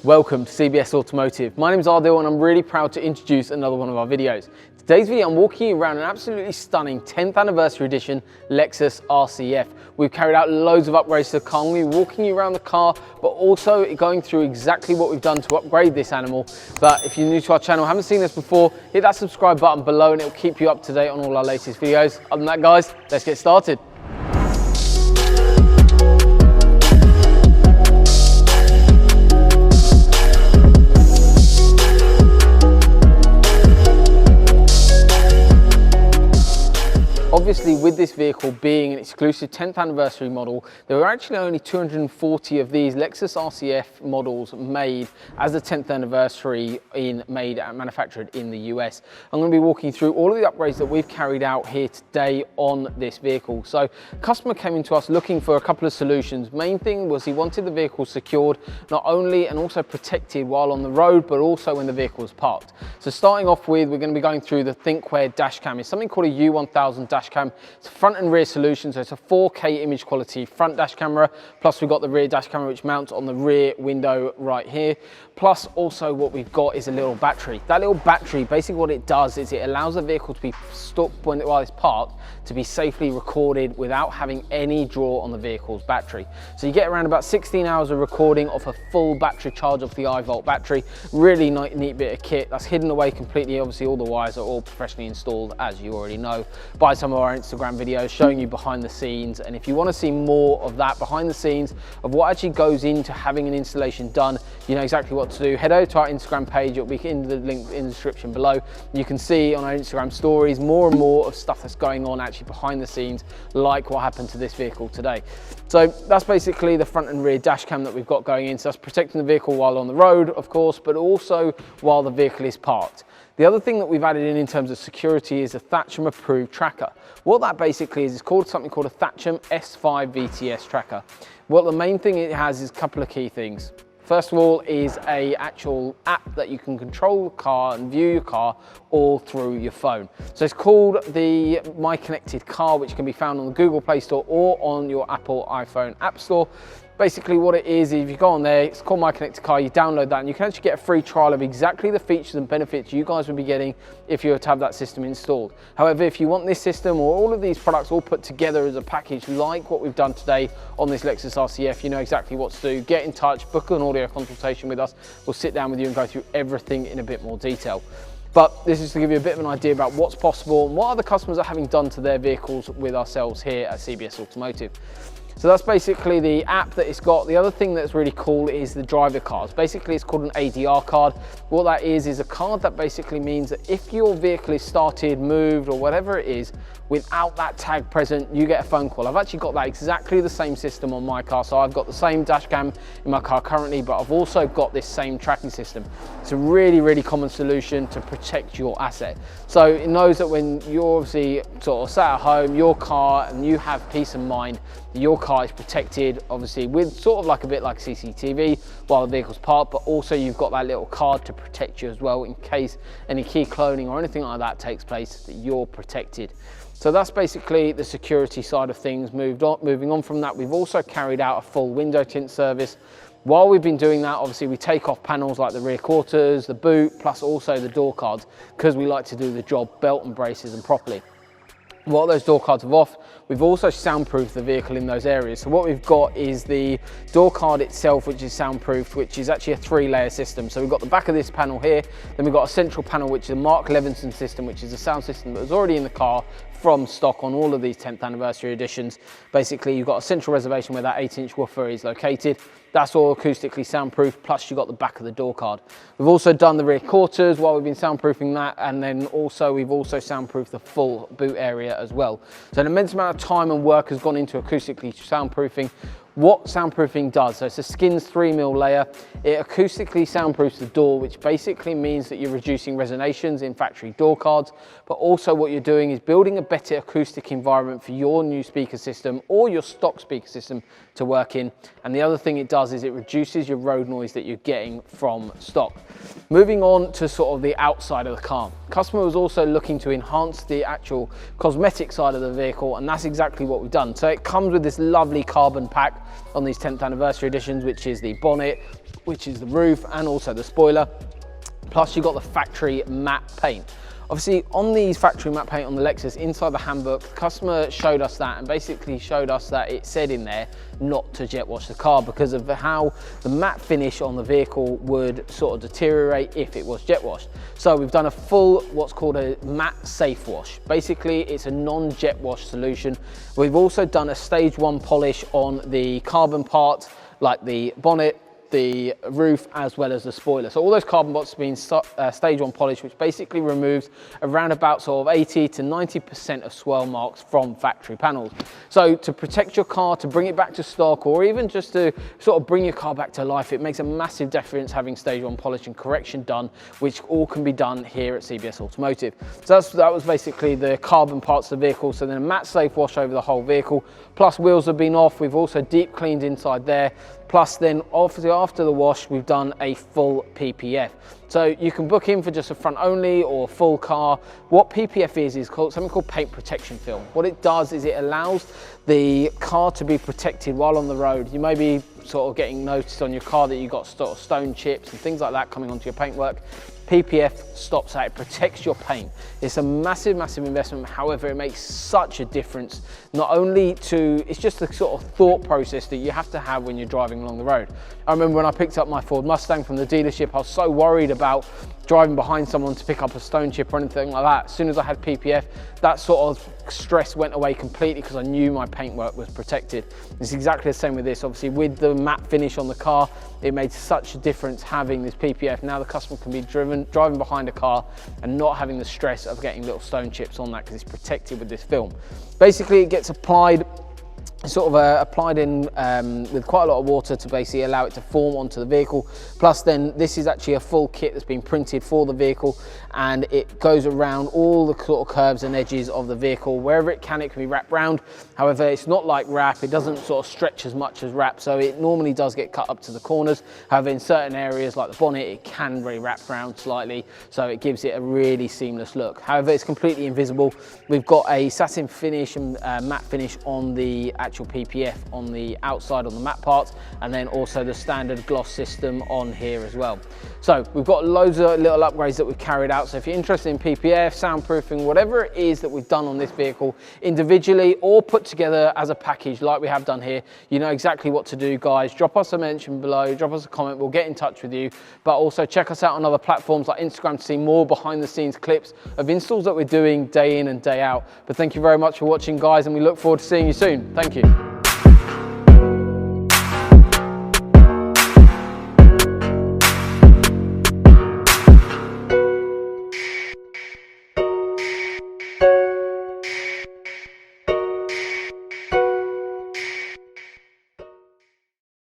Welcome to CBS Automotive. My name is Ardil and I'm really proud to introduce another one of our videos. Today's video I'm walking you around an absolutely stunning 10th anniversary edition Lexus RCF. We've carried out loads of upgrades to the car. We're walking you around the car, but also going through exactly what we've done to upgrade this animal. But if you're new to our channel, haven't seen this before, hit that subscribe button below and it'll keep you up to date on all our latest videos. Other than that guys, let's get started. Obviously, with this vehicle being an exclusive 10th anniversary model, there were actually only 240 of these Lexus RCF models made as a 10th anniversary made and manufactured in the US. I'm going to be walking through all of the upgrades that we've carried out here today on this vehicle. So, the customer came into us looking for a couple of solutions. Main thing was he wanted the vehicle secured, not only and also protected while on the road, but also when the vehicle was parked. So, starting off with, we're going to be going through the Thinkware dash cam. It's something called a U1000 dash cam. It's a front and rear solution, so it's a 4K image quality front dash camera, plus we've got the rear dash camera which mounts on the rear window right here. Plus also what we've got is a little battery. That little battery, basically what it does is it allows the vehicle to be stopped while it's parked, to be safely recorded without having any draw on the vehicle's battery. So you get around about 16 hours of recording off a full battery charge off the I-Volt battery. Really neat bit of kit that's hidden away completely. Obviously all the wires are all professionally installed, as you already know, by some of our Instagram videos showing you behind the scenes. And if you want to see more of that behind the scenes of what actually goes into having an installation done, you know exactly what to do, head over to our Instagram page. It'll be in the link in the description below. You can see on our Instagram stories more and more of stuff that's going on actually behind the scenes, like what happened to this vehicle today. So that's basically the front and rear dash cam that we've got going in. So that's protecting the vehicle while on the road, of course, but also while the vehicle is parked. The other thing that we've added in terms of security is a Thatcham approved tracker. What that basically is called something called a Thatcham S5 VTS tracker. Well, the main thing it has is a couple of key things. First of all is a actual app that you can control the car and view your car all through your phone. So it's called the My Connected Car, which can be found on the Google Play Store or on your Apple iPhone App Store. Basically what it is, if you go on there, it's called My Connected Car, you download that and you can actually get a free trial of exactly the features and benefits you guys would be getting if you were to have that system installed. However, if you want this system or all of these products all put together as a package like what we've done today on this Lexus RCF, you know exactly what to do. Get in touch, book an audio consultation with us. We'll sit down with you and go through everything in a bit more detail. But this is to give you a bit of an idea about what's possible and what other customers are having done to their vehicles with ourselves here at CBS Automotive. So that's basically the app that it's got. The other thing that's really cool is the driver cards. Basically, it's called an ADR card. What that is a card that basically means that if your vehicle is started, moved, or whatever it is, without that tag present, you get a phone call. I've actually got that exactly the same system on my car. So I've got the same dash cam in my car currently, but I've also got this same tracking system. It's a really common solution to protect your asset. So it knows that when you're obviously sort of sat at home, your car, and you have peace of mind, your car is protected, obviously with sort of like a bit like CCTV while the vehicle's parked, but also you've got that little card to protect you as well in case any key cloning or anything like that takes place, that you're protected. So that's basically the security side of things. Moving on from that, we've also carried out a full window tint service. While we've been doing that, obviously we take off panels like the rear quarters, the boot, plus also the door cards, because we like to do the job belt and braces and properly. While those door cards are off, we've also soundproofed the vehicle in those areas. So what we've got is the door card itself, which is soundproofed, which is actually a 3-layer system. So we've got the back of this panel here, then we've got a central panel, which is a Mark Levinson system, which is a sound system that was already in the car from stock on all of these 10th anniversary editions. Basically, you've got a central reservation where that 8-inch woofer is located. That's all acoustically soundproof, plus you've got the back of the door card. We've also done the rear quarters while we've been soundproofing that, and then also we've also soundproofed the full boot area as well. So an immense amount of time and work has gone into acoustically soundproofing. What soundproofing does, so it's a skins 3mm layer, it acoustically soundproofs the door, which basically means that you're reducing resonations in factory door cards, but also what you're doing is building a better acoustic environment for your new speaker system or your stock speaker system to work in. And the other thing it does is it reduces your road noise that you're getting from stock. Moving on to sort of the outside of the car. Customer was also looking to enhance the actual cosmetic side of the vehicle, and that's exactly what we've done. So it comes with this lovely carbon pack on these 10th anniversary editions, which is the bonnet, which is the roof and also the spoiler. Plus you've got the factory matte paint. Obviously on these factory matte paint on the Lexus, inside the handbook, the customer showed us that and basically showed us that it said in there not to jet wash the car because of how the matte finish on the vehicle would sort of deteriorate if it was jet washed. So we've done a full, what's called a matte safe wash. Basically it's a non-jet wash solution. We've also done a stage 1 polish on the carbon parts like the bonnet, the roof, as well as the spoiler. So all those carbon parts have been stage 1 polish, which basically removes around about sort of 80 to 90% of swirl marks from factory panels. So to protect your car, to bring it back to stock, or even just to sort of bring your car back to life, it makes a massive difference having stage 1 polish and correction done, which all can be done here at CBS Automotive. So that was basically the carbon parts of the vehicle. So then a matte safe wash over the whole vehicle, plus wheels have been off. We've also deep cleaned inside there. Plus then obviously after the wash, we've done a full PPF. So you can book in for just a front only or full car. What PPF is called something called paint protection film. What it does is it allows the car to be protected while on the road. You may be sort of getting noticed on your car that you've got sort of stone chips and things like that coming onto your paintwork. PPF stops that, it protects your paint. It's a massive, massive investment. However, it makes such a difference, not only to, it's just the sort of thought process that you have to have when you're driving along the road. I remember when I picked up my Ford Mustang from the dealership, I was so worried about driving behind someone to pick up a stone chip or anything like that. As soon as I had PPF, that sort of stress went away completely because I knew my paintwork was protected. It's exactly the same with this. Obviously with the matte finish on the car, it made such a difference having this PPF. Now the customer can be driving behind a car and not having the stress of getting little stone chips on that because it's protected with this film. Basically it gets applied sort of applied in with quite a lot of water to basically allow it to form onto the vehicle. Plus then this is actually a full kit that's been printed for the vehicle, and it goes around all the sort of curves and edges of the vehicle. Wherever it can be wrapped round. However, it's not like wrap, it doesn't sort of stretch as much as wrap, so it normally does get cut up to the corners. However, in certain areas like the bonnet, it can be wrapped round slightly, so it gives it a really seamless look. However, it's completely invisible. We've got a satin finish and matte finish on the actual PPF on the outside on the matte parts, and then also the standard gloss system on here as well. So we've got loads of little upgrades that we've carried out. So if you're interested in PPF, soundproofing, whatever it is that we've done on this vehicle individually or put together as a package like we have done here, you know exactly what to do, guys. Drop us a mention below, drop us a comment, we'll get in touch with you. But also check us out on other platforms like Instagram to see more behind the scenes clips of installs that we're doing day in and day out. But thank you very much for watching, guys, and we look forward to seeing you soon. Thank you.